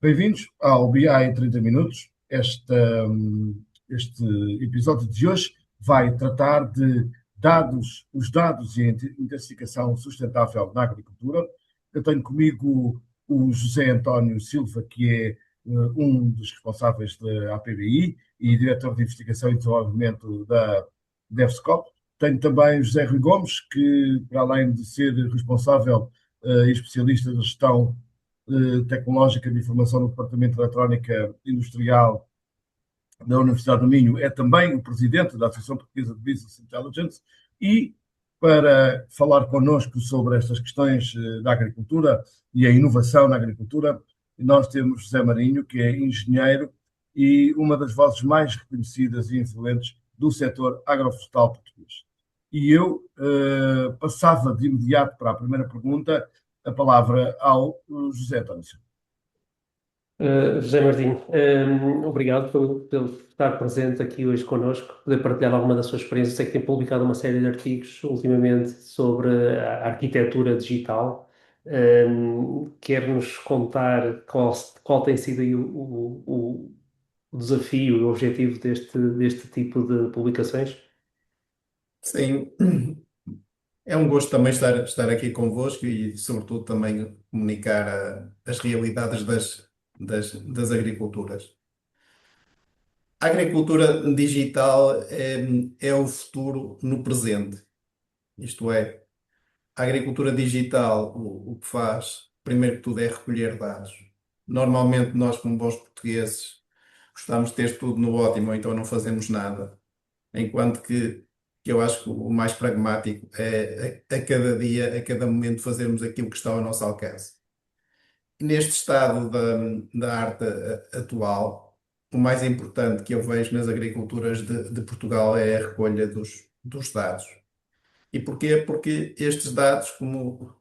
Bem-vindos ao BI em 30 minutos. Este episódio de hoje vai tratar de os dados e a intensificação sustentável na agricultura. Eu tenho comigo o José António Silva, que é um dos responsáveis da APBI e diretor de investigação e desenvolvimento da DevScop. Tenho também o José Rui Gomes, que, para além de ser responsável e especialista da gestão tecnológica de informação no Departamento de Eletrónica Industrial da Universidade do Minho, é também o presidente da Associação Portuguesa de Business Intelligence e para falar connosco sobre estas questões da agricultura e a inovação na agricultura, nós temos José Marinho, que é engenheiro e uma das vozes mais reconhecidas e influentes do setor agroflorestal português. E eu passava de imediato para a primeira pergunta a palavra ao José António Silva. José Martinho, obrigado pelo estar presente aqui hoje connosco, poder partilhar alguma da sua experiência. Sei que tem publicado uma série de artigos ultimamente sobre a arquitetura digital. Quer-nos contar qual tem sido aí o desafio e o objetivo deste tipo de publicações? Sim, é um gosto também estar aqui convosco e, sobretudo, também comunicar as realidades das agriculturas. A agricultura digital é o futuro no presente. Isto é, a agricultura digital o que faz, primeiro que tudo, é recolher dados. Normalmente, nós, como bons portugueses, gostamos de ter tudo no ótimo, ou então não fazemos nada. Enquanto que eu acho que o mais pragmático é a cada dia, a cada momento, fazermos aquilo que está ao nosso alcance. Neste estado da arte atual, o mais importante que eu vejo nas agriculturas de Portugal é a recolha dos dados. E porquê? Porque estes dados, como,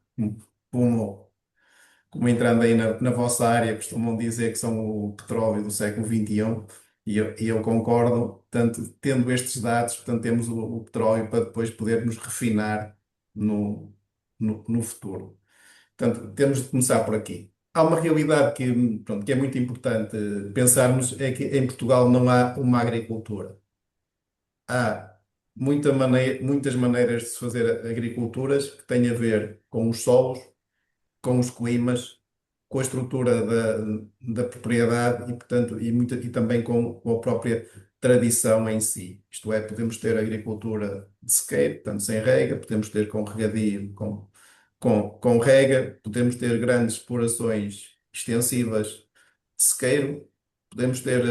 como entrando aí na vossa área, costumam dizer que são o petróleo do século XXI, e eu concordo, portanto, tendo estes dados, portanto, temos o petróleo para depois podermos refinar no, no futuro. Portanto, temos de começar por aqui. Há uma realidade pronto, que é muito importante pensarmos, é que em Portugal não há uma agricultura. Há muitas maneiras de se fazer agriculturas que têm a ver com os solos, com os climas, com a estrutura da propriedade e, portanto, e também com a própria tradição em si. Isto é, podemos ter agricultura de sequeiro, portanto, sem rega, podemos ter com regadio, com rega, podemos ter grandes explorações extensivas de sequeiro, podemos ter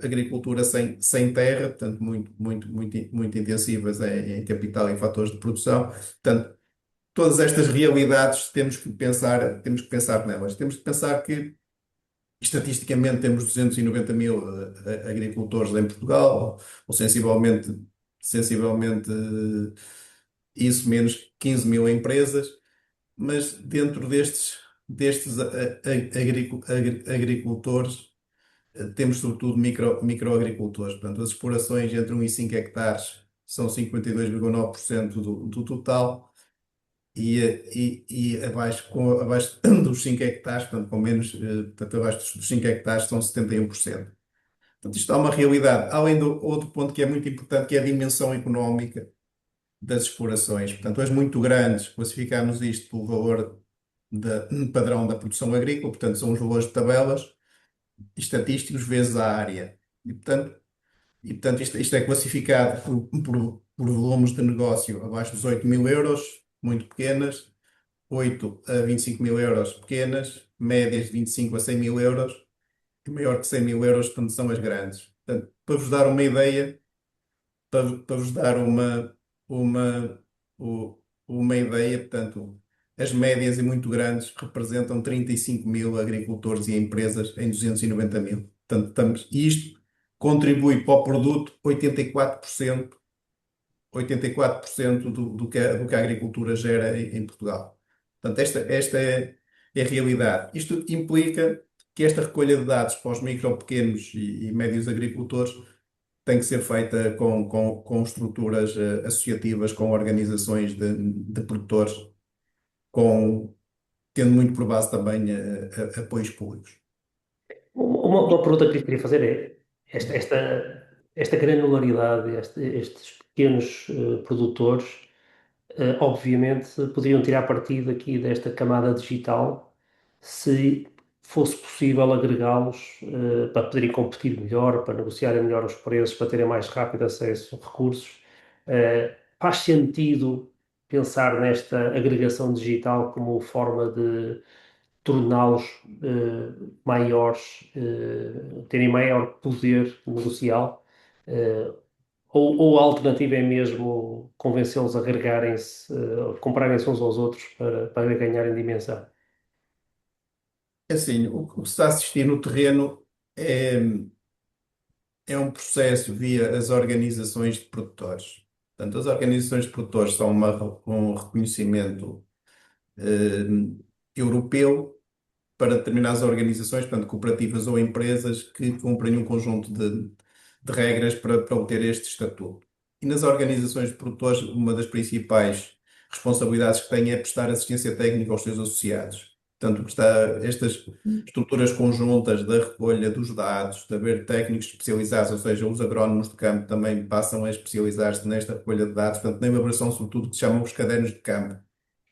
agricultura sem terra, portanto, muito intensivas em capital e fatores de produção. Portanto, todas estas realidades temos que pensar nelas. Temos que pensar que, estatisticamente, temos 290 mil agricultores em Portugal, ou sensivelmente isso menos 15 mil empresas, mas dentro destes agricultores, temos sobretudo microagricultores. Portanto, as explorações entre 1 e 5 hectares são 52,9% do total e abaixo dos 5 hectares, portanto, portanto, abaixo dos 5 hectares são 71%. Portanto, isto é uma realidade. Além do outro ponto que é muito importante, que é a dimensão económica das explorações. Portanto, as muito grandes, classificamos isto pelo valor padrão da produção agrícola, portanto, são os valores de tabelas estatísticos vezes a área. E portanto isto é classificado por volumes de negócio abaixo dos 8 mil euros, muito pequenas, 8 a 25 mil euros pequenas, médias de 25 a 100 mil euros, e maior que 100 mil euros, portanto, são as grandes. Portanto, para vos dar uma ideia, para vos dar uma, u- uma ideia, portanto, as médias e muito grandes representam 35 mil agricultores e empresas em 290 mil. Portanto, isto contribui para o produto 84% do que a agricultura gera em Portugal. Portanto, esta é a realidade. Isto implica que esta recolha de dados para os micro, pequenos e médios agricultores tem que ser feita com estruturas associativas, com organizações de produtores, tendo muito por base também apoios públicos. Uma pergunta que lhe queria fazer é esta granularidade, estes pequenos produtores, obviamente poderiam tirar partido aqui desta camada digital se fosse possível agregá-los para poderem competir melhor, para negociarem melhor os preços, para terem mais rápido acesso a recursos. Faz sentido pensar nesta agregação digital como forma de torná-los maiores, terem maior poder negocial, eh, ou a alternativa é mesmo convencê-los a agregarem-se, comprarem-se uns aos outros para ganharem dimensão? É assim, o que se está a assistir no terreno é, é um processo via as organizações de produtores. Portanto, as organizações de produtores são um reconhecimento eh, europeu para determinadas organizações, portanto, cooperativas ou empresas que cumprem um conjunto de regras para obter este estatuto. E nas organizações de produtores, uma das principais responsabilidades que têm é prestar assistência técnica aos seus associados. Portanto, prestar estas estruturas conjuntas da recolha dos dados, de haver técnicos especializados, ou seja, os agrónomos de campo também passam a especializar-se nesta recolha de dados, portanto, na elaboração, sobretudo, que se chamam os cadernos de campo.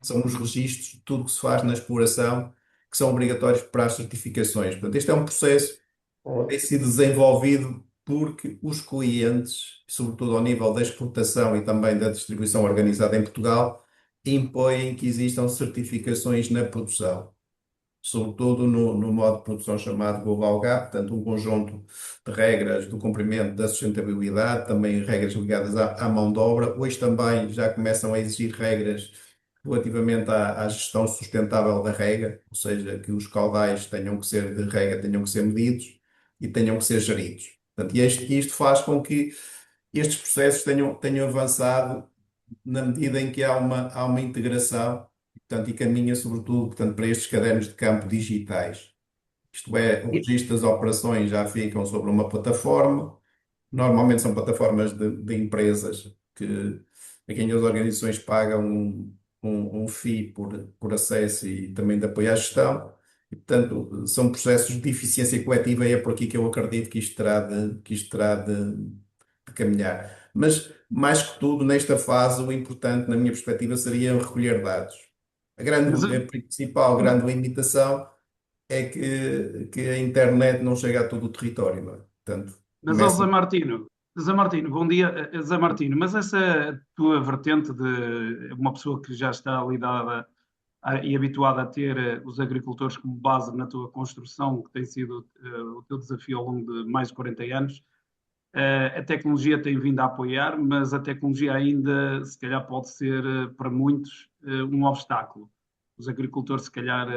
São os registros de tudo que se faz na exploração que são obrigatórios para as certificações. Portanto, este é um processo que tem sido desenvolvido porque os clientes, sobretudo ao nível da exportação e também da distribuição organizada em Portugal, impõem que existam certificações na produção, sobretudo no modo de produção chamado Global Gap, portanto, um conjunto de regras do cumprimento da sustentabilidade, também regras ligadas à mão de obra. Hoje também já começam a exigir regras relativamente à gestão sustentável da rega, ou seja, que os caudais tenham que ser de rega, tenham que ser medidos e tenham que ser geridos. Portanto, isto faz com que estes processos tenham avançado na medida em que há uma integração, portanto, e caminha sobretudo, portanto, para estes cadernos de campo digitais. Isto é, o registro das operações já ficam sobre uma plataforma. Normalmente são plataformas de empresas a quem as organizações pagam um fee por acesso e também de apoio à gestão. E, portanto, são processos de eficiência coletiva e é por aqui que eu acredito que isto terá de caminhar. Mas, mais que tudo, nesta fase, o importante, na minha perspectiva, seria recolher dados. Mas, A principal grande limitação é que a internet não chega a todo o território, não é? Portanto, ó começa. Zé Martino, bom dia, Zé Martino, mas essa tua vertente de uma pessoa que já está lidada e habituada a ter os agricultores como base na tua construção, que tem sido o teu desafio ao longo de mais de 40 anos, a tecnologia tem vindo a apoiar, mas a tecnologia ainda, se calhar, pode ser para muitos um obstáculo. Os agricultores, se calhar,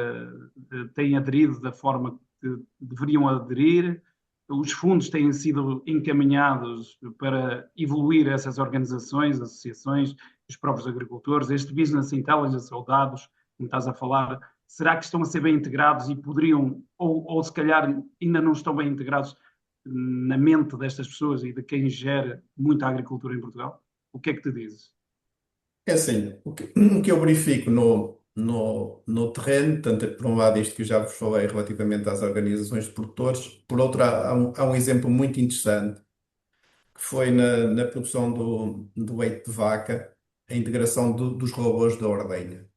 têm aderido da forma que deveriam aderir, os fundos têm sido encaminhados para evoluir essas organizações, associações, os próprios agricultores. Este business intelligence ou dados, como estás a falar, será que estão a ser bem integrados e poderiam, ou se calhar ainda não estão bem integrados na mente destas pessoas e de quem gera muita agricultura em Portugal? O que é que te dizes? É assim, o que eu verifico no terreno, tanto por um lado isto que eu já vos falei relativamente às organizações de produtores, por outro há um exemplo muito interessante, que foi na produção do leite de vaca, a integração dos robôs da ordenha.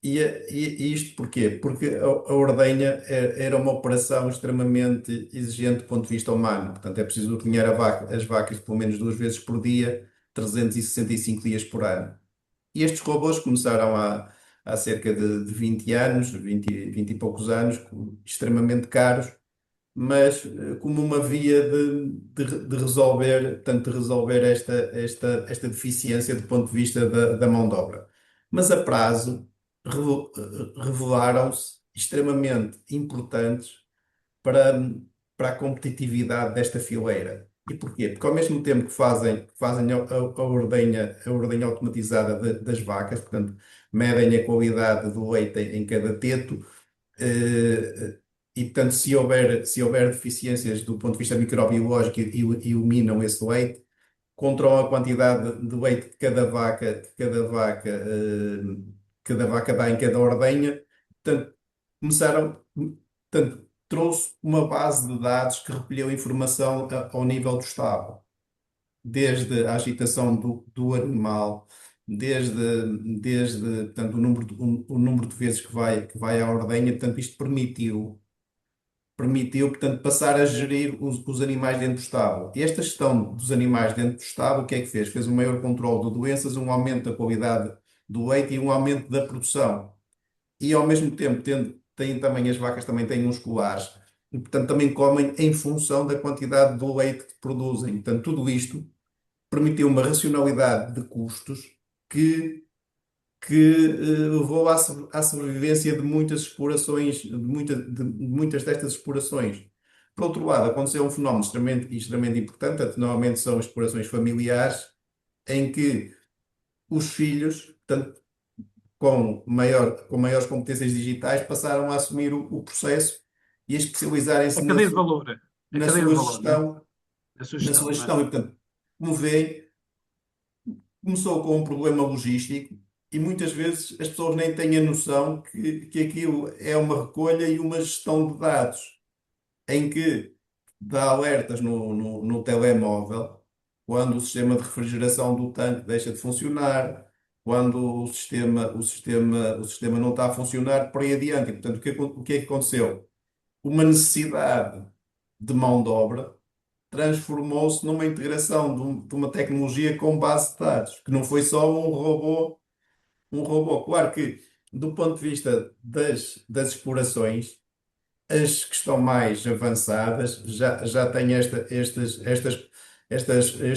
E isto porquê? Porque a ordenha era uma operação extremamente exigente do ponto de vista humano. Portanto, é preciso ordenhar as vacas pelo menos 2 vezes por dia, 365 dias por ano. E estes robôs começaram há cerca de 20 anos, 20 e poucos anos, extremamente caros, mas como uma via de resolver, tanto de resolver esta deficiência do ponto de vista da mão de obra. Mas a prazo revelaram-se extremamente importantes para, para a competitividade desta fileira. E porquê? Porque ao mesmo tempo que fazem a ordenha automatizada das vacas, portanto, medem a qualidade do leite em cada teto, e, portanto, se houver deficiências do ponto de vista microbiológico e eliminam esse leite, controlam a quantidade de leite que cada vaca dá em cada ordenha. Portanto, começaram, Portanto, trouxe uma base de dados que recolheu informação ao nível do Estado, desde a agitação do animal, desde portanto, o número de vezes que vai à ordenha. Portanto, isto permitiu, portanto, passar a gerir os animais dentro do estábulo. E esta gestão dos animais dentro do estábulo, o que é que fez? Fez um maior controle de doenças, um aumento da qualidade do leite e um aumento da produção. E ao mesmo tempo, têm também, as vacas também têm uns colares, e portanto também comem em função da quantidade do leite que produzem. Portanto, tudo isto permitiu uma racionalidade de custos que levou à sobrevivência de muitas explorações, de muitas destas explorações. Por outro lado, aconteceu um fenómeno extremamente importante. Portanto, normalmente são explorações familiares, em que os filhos, portanto, com maiores competências digitais, passaram a assumir o processo e a especializarem-se A cadeia de valor. A na cadeia de sua valor, não é? gestão, A na sua sugestão, não é? gestão. E, portanto, como vêem, começou com um problema logístico, e muitas vezes as pessoas nem têm a noção que aquilo é uma recolha e uma gestão de dados, em que dá alertas no telemóvel quando o sistema de refrigeração do tanque deixa de funcionar, quando o sistema não está a funcionar, por aí adiante. E, portanto, o que é que aconteceu? Uma necessidade de mão de obra transformou-se numa integração de uma tecnologia com base de dados, que não foi só um robô. Um robô. Claro que, do ponto de vista das explorações, as que estão mais avançadas já têm estes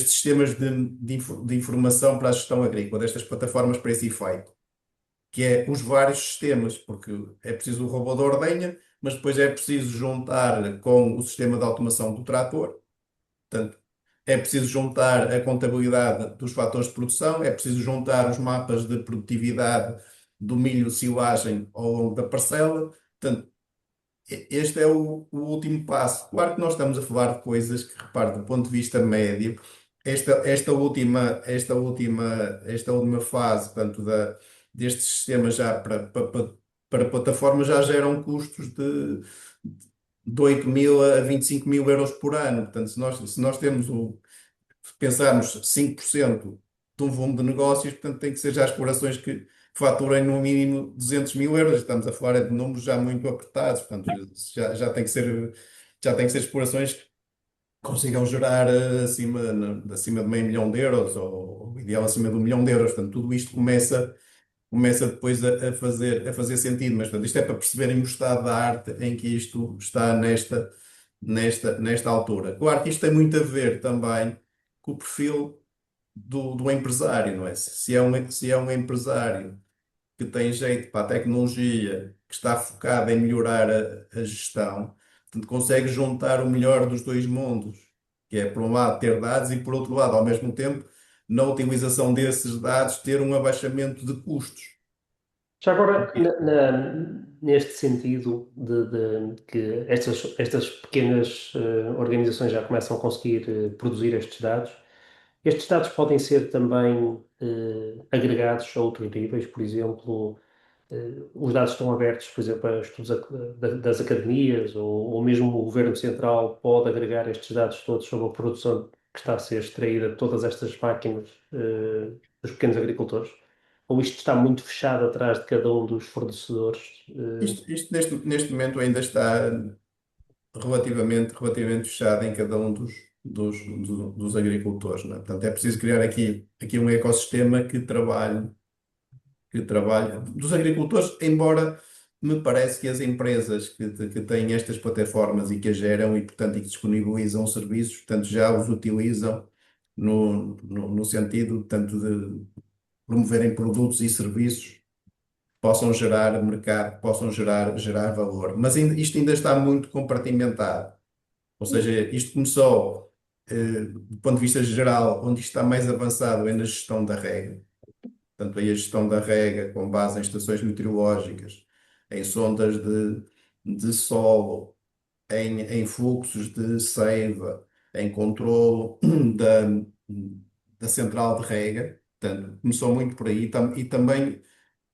sistemas de informação para a gestão agrícola, destas plataformas para esse efeito, que é os vários sistemas, porque é preciso o robô da ordenha, mas depois é preciso juntar com o sistema de automação do trator. Portanto, é preciso juntar a contabilidade dos fatores de produção, é preciso juntar os mapas de produtividade do milho silagem ao longo da parcela. Portanto, este é o último passo. Claro que nós estamos a falar de coisas que, repare, do ponto de vista médio, esta última fase, portanto, destes sistemas já para plataformas, já geram custos de 8 mil a 25 mil euros por ano. Portanto, se nós se pensarmos 5% de um volume de negócios, portanto, tem que ser já explorações que faturem no mínimo 200 mil euros. Estamos a falar de números já muito apertados. Portanto, já tem que ser explorações que consigam gerar acima de meio milhão de euros, ou o ideal acima de 1 milhão de euros. Portanto, tudo isto começa depois a fazer sentido. Mas, portanto, isto é para perceberem o estado da arte em que isto está nesta altura. Claro que isto tem muito a ver também com o perfil do empresário, não é? Se é um empresário que tem jeito para a tecnologia, que está focado em melhorar a gestão, portanto, consegue juntar o melhor dos dois mundos, que é, por um lado, ter dados, e, por outro lado, ao mesmo tempo, na utilização desses dados, ter um abaixamento de custos. Já agora, neste sentido de que estas pequenas organizações já começam a conseguir produzir estes dados podem ser também agregados a outros níveis. Por exemplo, os dados estão abertos, por exemplo, a estudos das academias, ou mesmo o Governo Central pode agregar estes dados todos sobre a produção que está a ser extraída de todas estas máquinas dos pequenos agricultores? Ou isto está muito fechado atrás de cada um dos fornecedores? Isto neste momento ainda está relativamente fechado em cada um dos agricultores, não é? Portanto, é preciso criar aqui um ecossistema que trabalhe dos agricultores, embora me parece que as empresas que têm estas plataformas e que as geram, e, portanto, e que disponibilizam serviços, portanto, já os utilizam no sentido, tanto de promoverem produtos e serviços que possam gerar mercado, que possam gerar valor. Mas isto ainda está muito compartimentado. Ou seja, isto começou, do ponto de vista geral, onde isto está mais avançado é na gestão da rega. Portanto, aí a gestão da rega com base em estações meteorológicas, em sondas de solo, em fluxos de seiva, em controlo da central de rega. Portanto, começou muito por aí, e também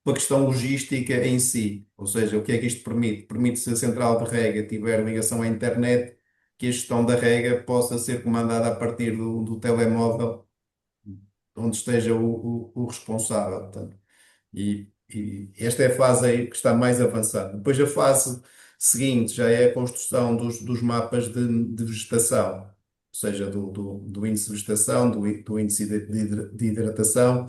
pela questão logística em si. Ou seja, o que é que isto permite? Permite, se a central de rega tiver ligação à internet, que a gestão da rega possa ser comandada a partir do telemóvel onde esteja o responsável. Portanto, e esta é a fase aí que está mais avançada. Depois a fase seguinte já é a construção dos mapas de vegetação, ou seja, do índice de vegetação, do índice de hidratação,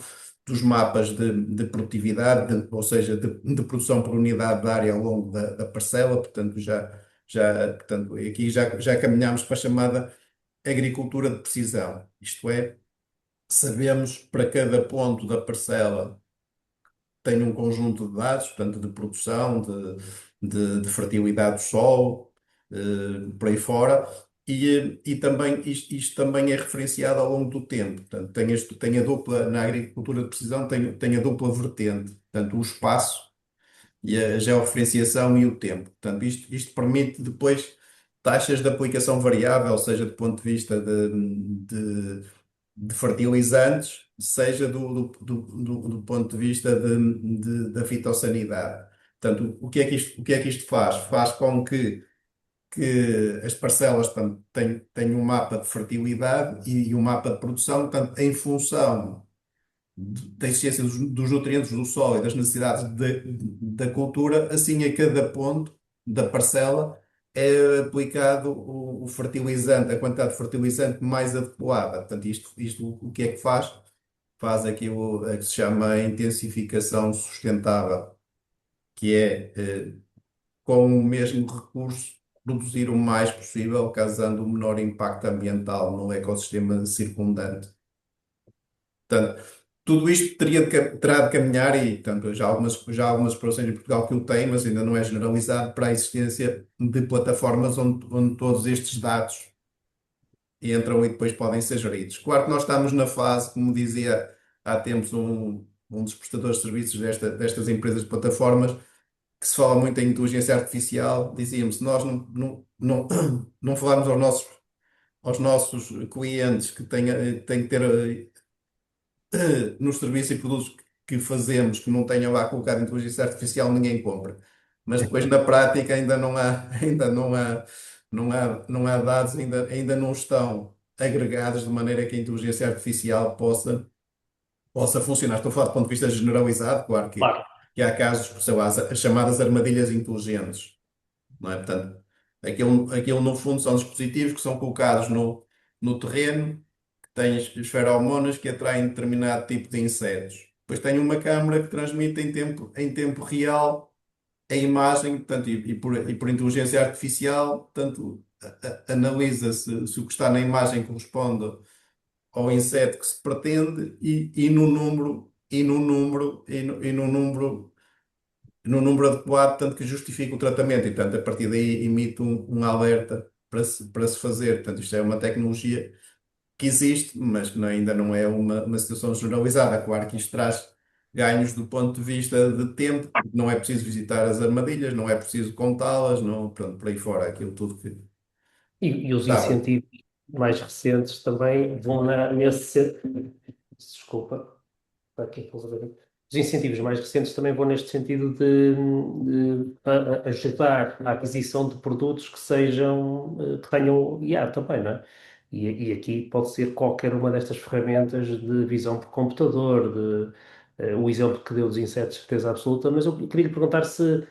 dos mapas de produtividade, ou seja, de produção por unidade de área ao longo da parcela. Portanto, portanto, aqui já caminhamos para a chamada agricultura de precisão. Isto é, sabemos para cada ponto da parcela tem um conjunto de dados, portanto, de produção, de fertilidade do solo, por aí fora, e também isto também é referenciado ao longo do tempo. Portanto, tem a dupla, na agricultura de precisão, tem a dupla vertente, portanto, o espaço e a georreferenciação e o tempo. Portanto, isto permite depois taxas de aplicação variável, seja do ponto de vista de fertilizantes, seja do ponto de vista da fitossanidade. Portanto, o que é que isto faz? Faz com que as parcelas, portanto, tenham um mapa de fertilidade e um mapa de produção, portanto, em função da existência dos nutrientes do solo e das necessidades da cultura, assim a cada ponto da parcela é aplicado o fertilizante, a quantidade de fertilizante mais adequada. Portanto, isto o que é que faz? Faz aquilo que se chama intensificação sustentável, que é, com o mesmo recurso, produzir o mais possível, causando o menor impacto ambiental no ecossistema circundante. Portanto, tudo isto terá de caminhar e, portanto, já há algumas explorações em Portugal que o têm, mas ainda não é generalizado para a existência de plataformas onde todos estes dados entram e depois podem ser geridos. Claro que nós estamos na fase, como dizia há tempos um dos prestadores de serviços destas empresas de plataformas, que se fala muito em inteligência artificial, dizíamos, se nós não falarmos aos nossos clientes que têm que ter nos serviços e produtos que fazemos que não tenham lá colocado inteligência artificial, ninguém compra. Mas depois na prática ainda não há, não há dados, ainda não estão agregados de maneira que a inteligência artificial possa funcionar. Estou a falar do ponto de vista generalizado, claro Claro. que há casos, sei lá, as chamadas armadilhas inteligentes, não é? Portanto, aquilo no fundo são dispositivos que são colocados no terreno, tem as feromonas que atraem determinado tipo de insetos. Depois tem uma câmara que transmite em tempo real a imagem, portanto, e por inteligência artificial, portanto, analisa se o que está na imagem corresponde ao inseto que se pretende e no número adequado, tanto que justifica o tratamento e, portanto, a partir daí emite um alerta para se fazer. Portanto, isto é uma tecnologia que existe, mas que ainda não é uma situação generalizada. Claro que isto traz ganhos do ponto de vista de tempo, porque não é preciso visitar as armadilhas, não é preciso contá-las, não, pronto, por aí fora, aquilo tudo que E os estava. incentivos mais recentes também vão nesse. Desculpa, está aqui a resolver. Os incentivos mais recentes também vão neste sentido de ajudar a aquisição de produtos que sejam, que tenham IA também, não é? E aqui pode ser qualquer uma destas ferramentas de visão por computador, o exemplo que deu dos insetos, certeza absoluta, mas eu queria lhe perguntar se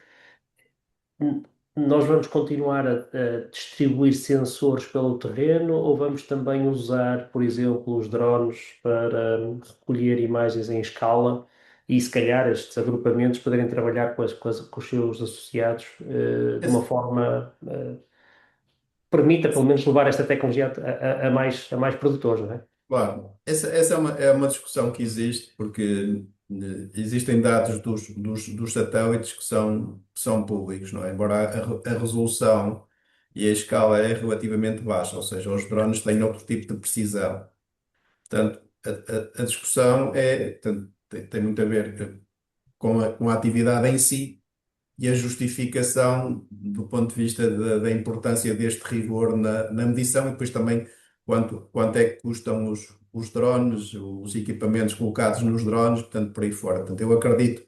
nós vamos continuar a distribuir sensores pelo terreno ou vamos também usar, por exemplo, os drones para recolher imagens em escala e, se calhar, estes agrupamentos poderem trabalhar com os seus associados de uma forma permita, pelo menos, levar esta tecnologia a mais produtores, não é? Claro, essa é uma discussão que existe, porque existem dados dos satélites que são públicos, não é? Embora a resolução e a escala é relativamente baixa, ou seja, os drones têm outro tipo de precisão. Portanto, a discussão portanto, tem muito a ver com a atividade em si e a justificação do ponto de vista da importância deste rigor na medição e depois também quanto é que custam os drones, os equipamentos colocados nos drones, portanto, por aí fora. Portanto, eu acredito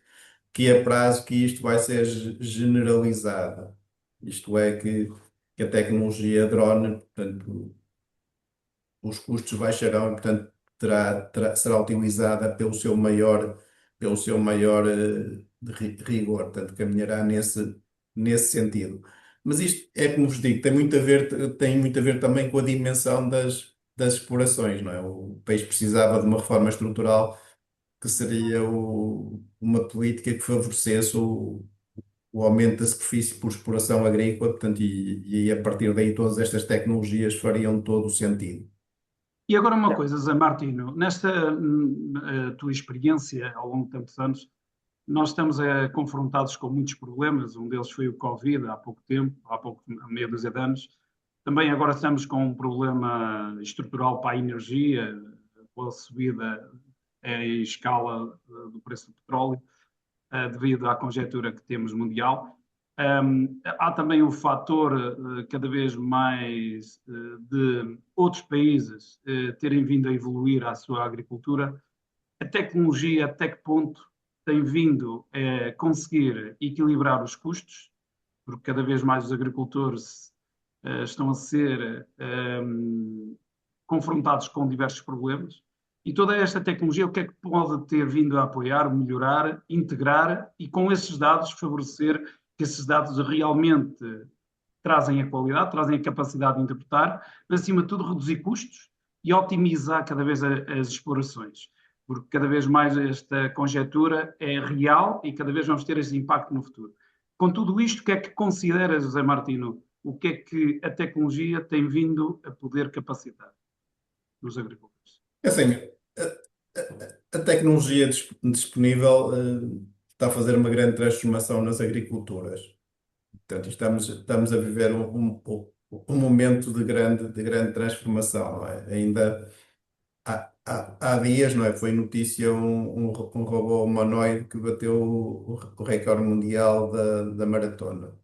que a prazo que isto vai ser generalizado. Isto é que a tecnologia drone, portanto, os custos baixarão e, portanto, será utilizada pelo seu maior rigor, portanto, caminhará nesse sentido. Mas isto é como vos digo, tem muito a ver também com a dimensão das explorações, não é? O país precisava de uma reforma estrutural que seria uma política que favorecesse o aumento da superfície por exploração agrícola, portanto, e a partir daí todas estas tecnologias fariam todo o sentido. E agora uma Não. coisa, Zé Martino, nesta tua experiência ao longo de tantos anos, nós estamos confrontados com muitos problemas. Um deles foi o Covid, há pouco tempo, há meia dúzia de anos. Também agora estamos com um problema estrutural para a energia, com a subida em escala do preço do petróleo, devido à conjetura que temos mundial. Há também o fator cada vez mais de outros países terem vindo a evoluir a sua agricultura. A tecnologia, até que ponto tem vindo a conseguir equilibrar os custos, porque cada vez mais os agricultores estão a ser confrontados com diversos problemas. E toda esta tecnologia, o que é que pode ter vindo a apoiar, melhorar, integrar e com esses dados favorecer que esses dados realmente trazem a qualidade, trazem a capacidade de interpretar, mas acima de tudo reduzir custos e otimizar cada vez as explorações, porque cada vez mais esta conjetura é real e cada vez vamos ter esse impacto no futuro. Com tudo isto, o que é que considera, José Martino, o que é que a tecnologia tem vindo a poder capacitar nos agricultores? É assim, a tecnologia disponível está a fazer uma grande transformação nas agriculturas. Portanto, estamos a viver um momento de grande transformação, não é? Ainda há dias, não é? Foi notícia um robô humanoide que bateu o recorde mundial da maratona.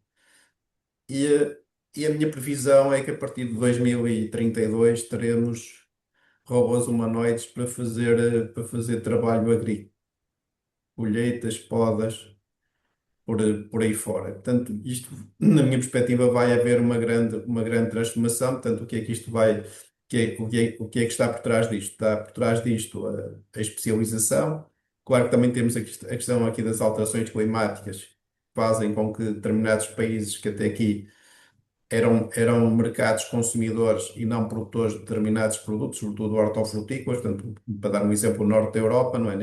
E, e a minha previsão é que a partir de 2032 teremos robôs humanoides para fazer trabalho agrícola, colheitas, podas, por aí fora. Portanto, isto, na minha perspectiva, vai haver uma grande transformação. Portanto, o que é que isto vai, o que é que está por trás disto? Está por trás disto a especialização. Claro que também temos a questão aqui das alterações climáticas, que fazem com que determinados países que até aqui eram mercados consumidores e não produtores de determinados produtos, sobretudo hortofrutícolas. Portanto, para dar um exemplo, o norte da Europa, não é?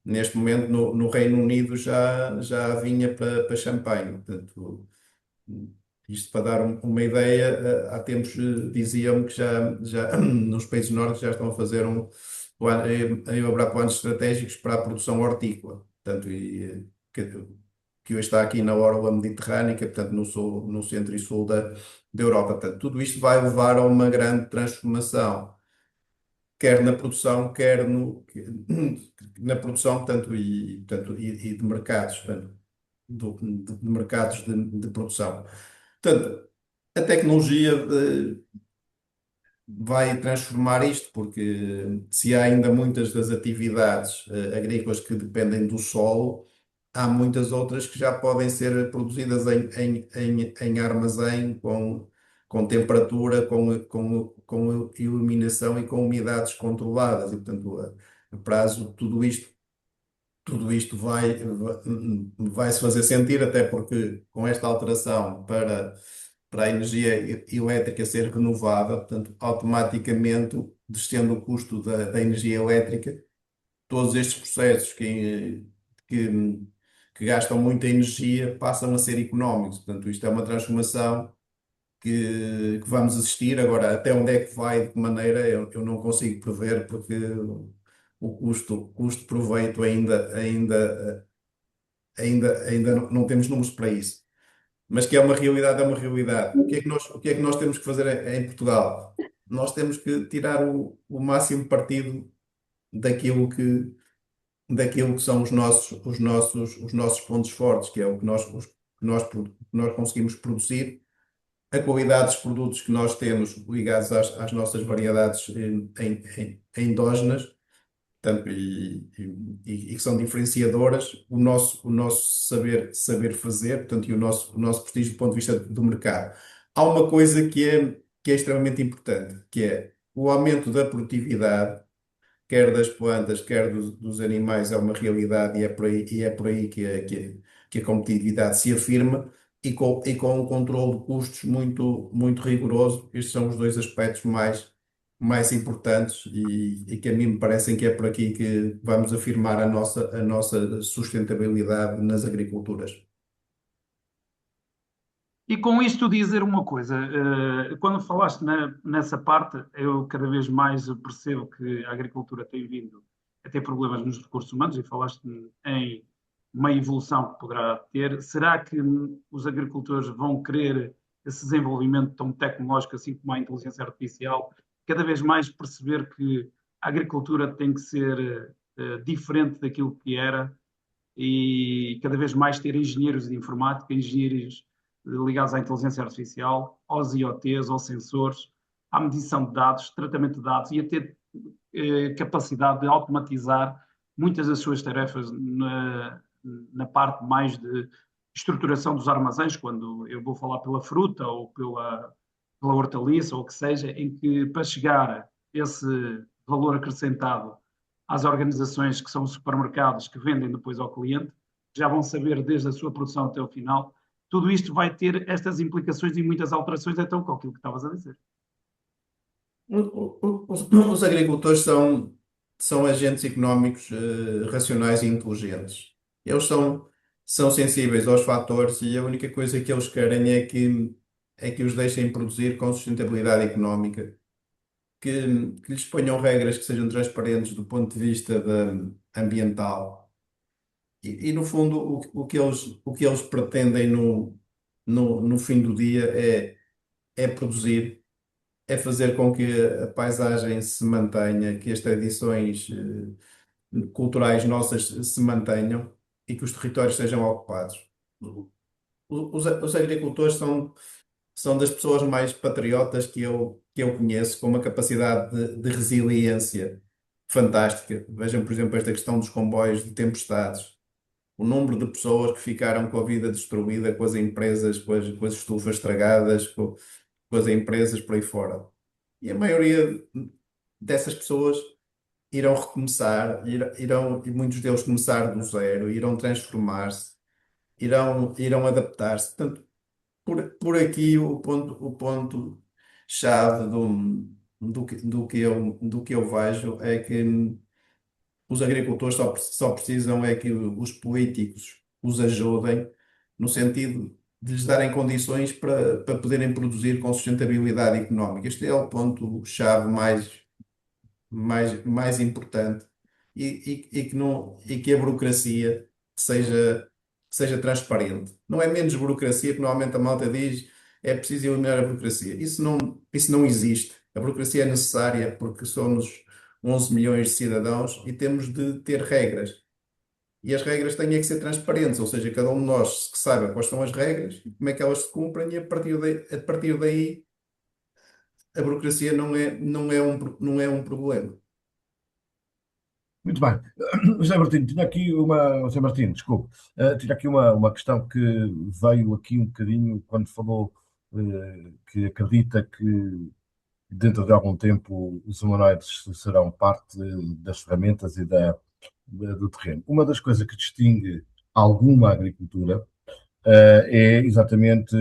Neste momento, no Reino Unido, já vinha para champanhe. Portanto, isto para dar uma ideia, há tempos diziam-me que já nos países nórdicos já estão a fazer a elaborar planos estratégicos para a produção hortícola. Portanto, que hoje está aqui na orla mediterrânica, portanto, no centro e sul da Europa. Portanto, tudo isto vai levar a uma grande transformação, quer na produção, na produção, portanto, e de mercados, portanto, de mercados de produção. Portanto, a tecnologia vai transformar isto, porque se há ainda muitas das atividades agrícolas que dependem do solo, há muitas outras que já podem ser produzidas em armazém com temperatura, com iluminação e com umidades controladas. E, portanto, a prazo, tudo isto vai se fazer sentir, até porque com esta alteração para a energia elétrica ser renovada, portanto, automaticamente, descendo o custo da energia elétrica, todos estes processos que, que gastam muita energia passam a ser económicos. Portanto, isto é uma transformação que vamos assistir. Agora, até onde é que vai, de que maneira, eu não consigo prever, porque o custo-proveito ainda não temos números para isso. Mas que é uma realidade, é uma realidade. O que é que nós temos que fazer em Portugal? Nós temos que tirar o máximo partido daquilo que são os nossos pontos fortes, que é o que nós conseguimos produzir, a qualidade dos produtos que nós temos ligados às nossas variedades endógenas Portanto, e que são diferenciadoras o nosso saber fazer, portanto, e o nosso prestígio do ponto de vista do mercado. Há uma coisa que é extremamente importante, que é o aumento da produtividade, quer das plantas, quer dos animais, é uma realidade e é por aí que a competitividade se afirma e com um controle de custos muito rigoroso. Estes são os dois aspectos mais importantes e que a mim me parecem que é por aqui que vamos afirmar a nossa sustentabilidade nas agriculturas. E com isto dizer uma coisa, quando falaste nessa parte, eu cada vez mais percebo que a agricultura tem vindo a ter problemas nos recursos humanos e falaste em uma evolução que poderá ter. Será que os agricultores vão querer esse desenvolvimento tão tecnológico, assim como a inteligência artificial, cada vez mais perceber que a agricultura tem que ser diferente daquilo que era e cada vez mais ter engenheiros de informática, engenheiros ligados à inteligência artificial, aos IoTs, aos sensores, à medição de dados, tratamento de dados e a ter capacidade de automatizar muitas das suas tarefas na parte mais de estruturação dos armazéns, quando eu vou falar pela fruta ou pela hortaliça ou o que seja, em que para chegar a esse valor acrescentado às organizações que são os supermercados que vendem depois ao cliente, já vão saber desde a sua produção até o final. Tudo isto vai ter estas implicações e muitas alterações, então, com aquilo que estavas a dizer. Os agricultores são agentes económicos racionais e inteligentes. Eles são sensíveis aos fatores e a única coisa que eles querem é que os deixem produzir com sustentabilidade económica, que lhes ponham regras que sejam transparentes do ponto de vista ambiental. No fundo, o que eles pretendem no fim do dia é produzir, é fazer com que a paisagem se mantenha, que as tradições culturais nossas se mantenham e que os territórios sejam ocupados. Os agricultores são das pessoas mais patriotas que eu conheço, com uma capacidade de resiliência fantástica. Vejam, por exemplo, esta questão dos comboios de tempestades. O número de pessoas que ficaram com a vida destruída, com as empresas, com as estufas estragadas, com as empresas por aí fora. E a maioria dessas pessoas irão recomeçar, e muitos deles começar do zero, irão transformar-se, irão adaptar-se. Portanto, por aqui o ponto chave do que eu vejo é que os agricultores só precisam é que os políticos os ajudem no sentido de lhes darem condições para poderem produzir com sustentabilidade económica. Este é o ponto-chave mais importante e que a burocracia seja transparente. Não é menos burocracia, que normalmente a malta diz é preciso eliminar a burocracia. Isso não existe. A burocracia é necessária porque somos 11 milhões de cidadãos e temos de ter regras. E as regras têm é que ser transparentes, ou seja, cada um de nós que saiba quais são as regras e como é que elas se cumprem, e a partir daí a burocracia não é um problema. Muito bem. José Martins, tinha aqui José Martins, desculpe. Tinha aqui uma questão que veio aqui um bocadinho quando falou que acredita que dentro de algum tempo os humanoides serão parte das ferramentas e do terreno. Uma das coisas que distingue alguma agricultura é exatamente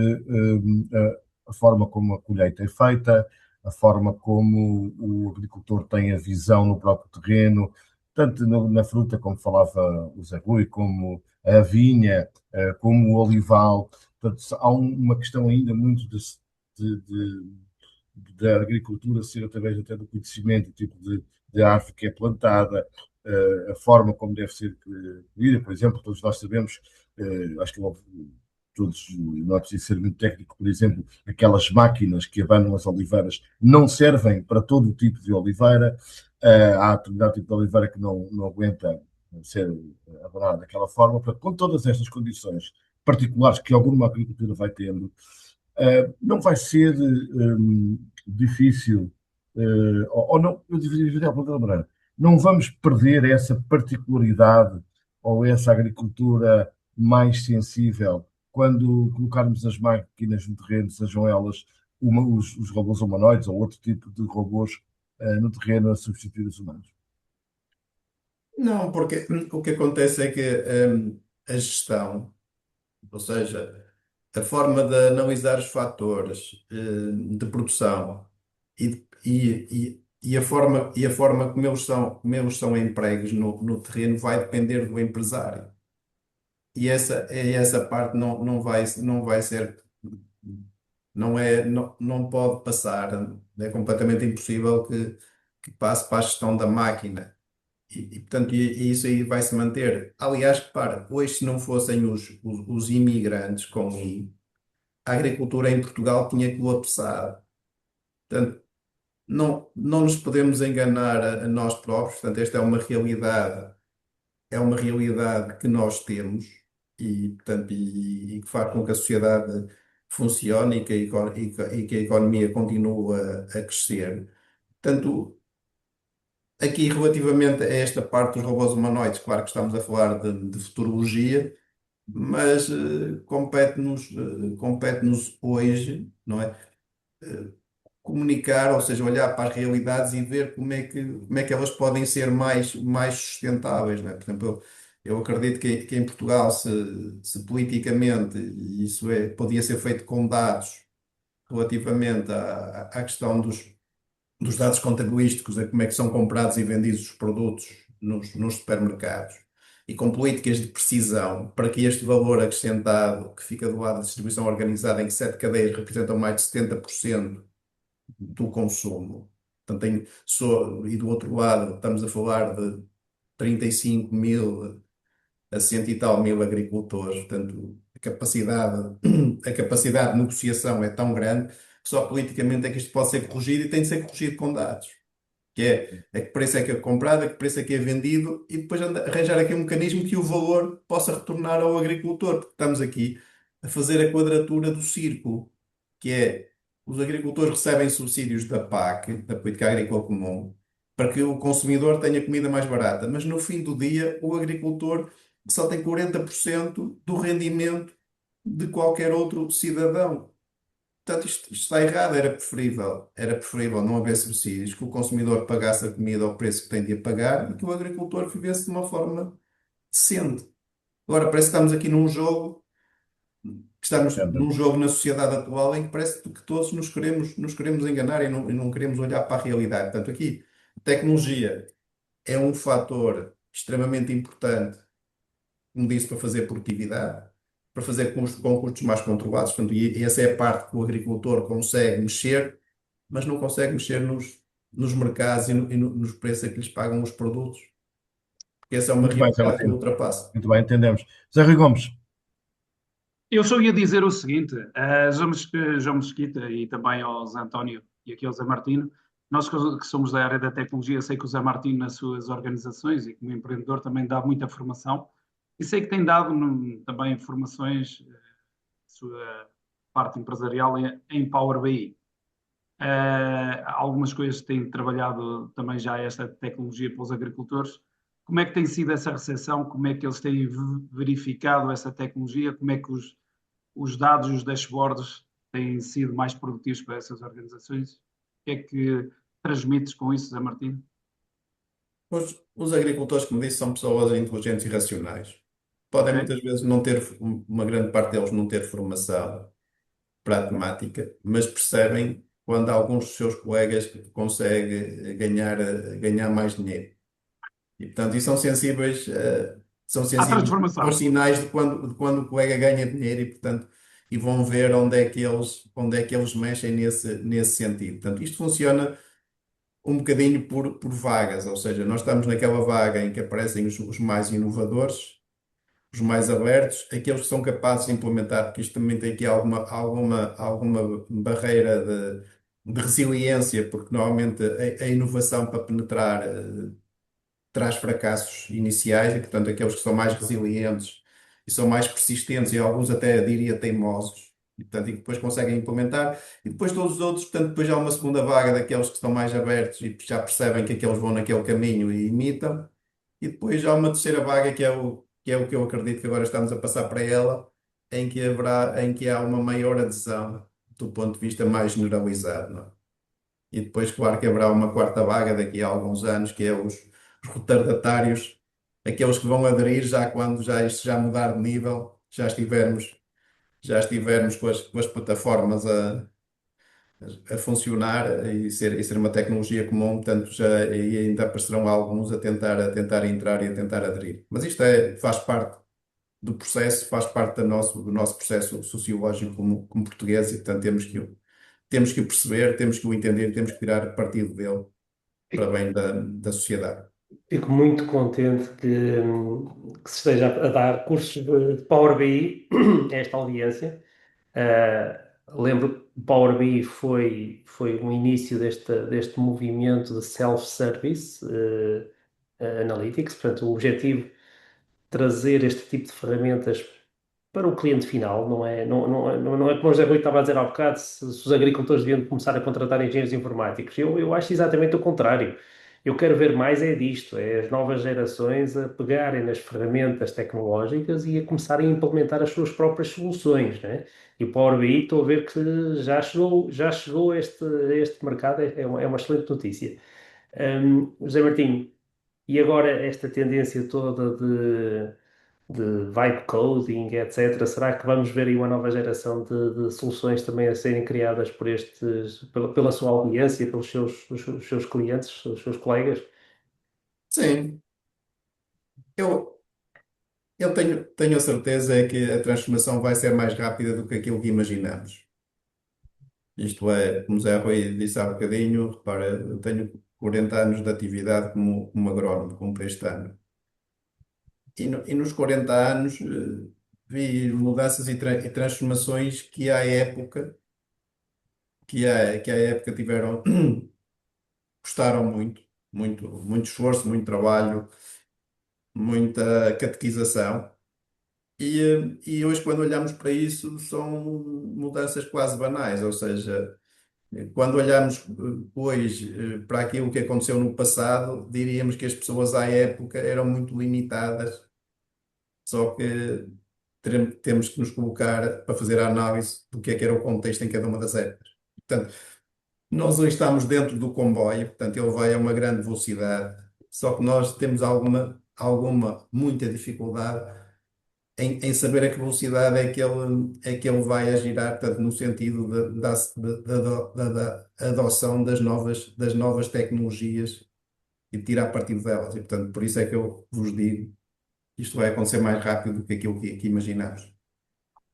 a forma como a colheita é feita, a forma como o agricultor tem a visão no próprio terreno, tanto na fruta, como falava o Zé Rui, como a vinha, como o olival. Portanto, há uma questão ainda muito da agricultura ser através até do conhecimento, o tipo de árvore que é plantada, a forma como deve ser colhida. Por exemplo, todos nós sabemos, acho que todos, não é preciso ser muito técnico, por exemplo, aquelas máquinas que abanam as oliveiras não servem para todo o tipo de oliveira. Há determinado tipo de oliveira que não aguenta ser abanada daquela forma. Portanto, com todas estas condições particulares que alguma agricultura vai tendo, não vai ser difícil, ou não, eu deveria perguntar de outra maneira. não vamos perder essa particularidade ou essa agricultura mais sensível quando colocarmos as máquinas no terreno, sejam elas os robôs humanoides ou outro tipo de robôs no terreno a substituir os humanos. Não, porque o que acontece é que a gestão, ou seja, a forma de analisar os fatores de produção e a forma como eles são empregos no terreno vai depender do empresário. E essa parte não vai ser, não pode passar, é completamente impossível que passe para a gestão da máquina. Portanto, isso aí vai se manter. Aliás, repara, hoje se não fossem os imigrantes com I, a agricultura em Portugal tinha colapsado. Portanto, não nos podemos enganar a nós próprios. Portanto, esta é uma realidade que nós temos portanto, e que faz com que a sociedade funcione e que a economia continue a crescer. Portanto, aqui, relativamente a esta parte dos robôs humanoides, claro que estamos a falar de futurologia, mas compete-nos hoje, não é? Comunicar, ou seja, olhar para as realidades e ver como é que elas podem ser mais sustentáveis, não é? Por exemplo, eu acredito que em Portugal, se politicamente, e isso podia ser feito com dados relativamente à questão dos dados contabilísticos, a como é que são comprados e vendidos os produtos nos supermercados, e com políticas de precisão para que este valor acrescentado que fica do lado da distribuição organizada, em que sete cadeias representam mais de 70% do consumo. Portanto, e do outro lado estamos a falar de 35 mil a cento e tal mil agricultores. Portanto, a capacidade de negociação é tão grande que só politicamente é que isto pode ser corrigido e tem de ser corrigido com dados. Que é a que preço é que é comprado, a que preço é que é vendido e depois arranjar aqui um mecanismo que o valor possa retornar ao agricultor. Porque estamos aqui a fazer a quadratura do círculo, que é os agricultores recebem subsídios da PAC, da Política Agrícola Comum, para que o consumidor tenha comida mais barata, mas no fim do dia o agricultor só tem 40% do rendimento de qualquer outro cidadão. Portanto, isto está errado. Era preferível não haver subsídios, que o consumidor pagasse a comida ao preço que tem de a pagar e que o agricultor vivesse de uma forma decente. Agora, parece que estamos Entendo. num jogo na sociedade atual em que parece que todos nos queremos enganar e não queremos olhar para a realidade. Portanto, aqui, a tecnologia é um fator extremamente importante, como disse, para fazer produtividade, para fazer com custos mais controlados. Portanto, e essa é a parte que o agricultor consegue mexer, mas não consegue mexer nos mercados e nos preços a que lhes pagam os produtos, porque essa é uma Muito bem, Zé realidade que Martino. ultrapassa. Muito bem, entendemos. Zé Rui Gomes, Eu só ia dizer o seguinte, a João Mesquita e também ao Zé António e aqui ao Zé Martino, nós que somos da área da tecnologia, sei que o Zé Martino nas suas organizações e como empreendedor também dá muita formação e sei que tem dado também formações, sua parte empresarial em Power BI. Algumas coisas têm trabalhado também já esta tecnologia para os agricultores. Como é que tem sido essa recepção? Como é que eles têm verificado essa tecnologia? Como é que os dados e os dashboards têm sido mais produtivos para essas organizações? O que é que transmites com isso, Zé Martino? Os agricultores, como disse, são pessoas inteligentes e racionais. Podem Ok? muitas vezes não ter, uma grande parte deles não ter formação para a temática, mas percebem quando alguns dos seus colegas conseguem ganhar mais dinheiro. E, portanto, e Há são sensíveis aos transformação. sinais de quando o colega ganha dinheiro e, portanto, e vão ver onde é que eles mexem nesse sentido. Portanto, isto funciona um bocadinho por vagas, ou seja, nós estamos naquela vaga em que aparecem os mais inovadores, os mais abertos, aqueles que são capazes de implementar, porque isto também tem aqui alguma barreira de resiliência, porque normalmente a inovação para penetrar traz fracassos iniciais e, portanto, aqueles que são mais resilientes e são mais persistentes e alguns até diria teimosos, E, portanto, e que depois conseguem implementar. E depois todos os outros, portanto, depois há uma segunda vaga daqueles que estão mais abertos e já percebem que aqueles vão naquele caminho e imitam. E depois há uma terceira vaga que é o que eu acredito que agora estamos a passar para ela, em que há uma maior adesão do ponto de vista mais generalizado, não é? E depois, claro, que haverá uma quarta vaga daqui a alguns anos, que é os retardatários, aqueles que vão aderir já quando já isto já mudar de nível, já estivermos com as plataformas a funcionar e ser uma tecnologia comum, portanto, e ainda aparecerão alguns a tentar entrar e a tentar aderir. Mas isto faz parte do processo, faz parte do nosso processo sociológico como portugueses, e portanto temos que o perceber, temos que o entender, temos que tirar partido dele para bem da sociedade. Fico muito contente que se esteja a dar cursos de Power BI a esta audiência. Lembro que o Power BI foi o início deste movimento de self-service analytics, portanto, o objetivo de trazer este tipo de ferramentas para o cliente final, não é como o José Rui estava a dizer há bocado, se os agricultores deviam começar a contratar engenheiros informáticos. Eu acho exatamente o contrário. Eu quero ver mais é disto, é as novas gerações a pegarem nas ferramentas tecnológicas e a começarem a implementar as suas próprias soluções, né? E o Power BI, estou a ver que já chegou a este mercado, é uma excelente notícia. José Martinho, e agora esta tendência toda de vibe coding, etc. Será que vamos ver aí uma nova geração de soluções também a serem criadas pela sua audiência, pelos seus clientes, os seus colegas? Sim, eu, eu tenho a certeza é que a transformação vai ser mais rápida do que aquilo que imaginamos. Isto é, como Zé Rui disse há bocadinho, repara, eu tenho 40 anos de atividade como agrónomo, cumpro este ano. E nos 40 anos vi mudanças e transformações que à época tiveram, custaram muito, muito, muito esforço, muito trabalho, muita catequização. E hoje, quando olhamos para isso, são mudanças quase banais, ou seja, quando olhamos hoje para aquilo que aconteceu no passado, diríamos que as pessoas à época eram muito limitadas, só que temos que nos colocar para fazer a análise do que era o contexto em cada uma das épocas. Portanto, nós hoje estamos dentro do comboio, portanto, ele vai a uma grande velocidade, só que nós temos muita dificuldade em saber a que velocidade é que ele vai a girar, portanto, no sentido da adoção das novas tecnologias e de tirar partido delas. E, portanto, por isso é que eu vos digo que isto vai acontecer mais rápido do que aquilo que imaginamos.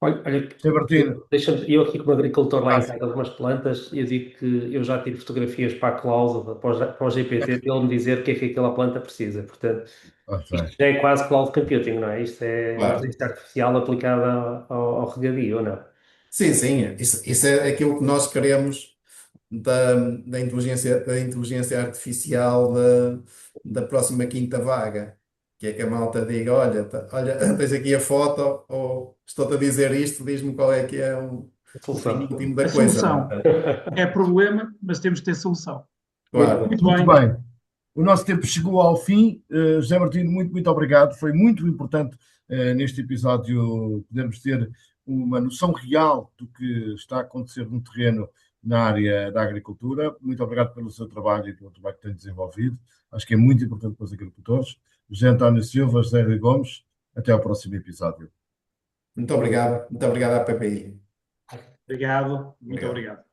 Olha, Sr. Martino, eu aqui como agricultor lá em ah, casa de umas plantas, eu digo que eu já tive fotografias para a cloud, para o GPT, para ele me dizer o que é que aquela planta precisa. Portanto, isto ok. já é quase cloud computing, não é? Isto é Claro. inteligência artificial aplicada ao regadio, ou não? Sim, sim, isso é aquilo que nós queremos da inteligência artificial da próxima quinta vaga, que é que a malta diga, olha, olha, tens aqui a foto, ou estou-te a dizer isto, diz-me qual é que é A o fim solução. último da A coisa, não solução é? é problema, mas temos de ter solução. Muito Claro. bem. Muito Muito bem. bem. O nosso tempo chegou ao fim. José Martino, muito, muito obrigado. Foi muito importante neste episódio podermos ter uma noção real do que está a acontecer no terreno na área da agricultura. Muito obrigado pelo seu trabalho e pelo trabalho que tem desenvolvido. Acho que é muito importante para os agricultores. José António Silva, José Rui Gomes, até ao próximo episódio. Muito obrigado à PPI. Obrigado. Muito Obrigado. obrigado.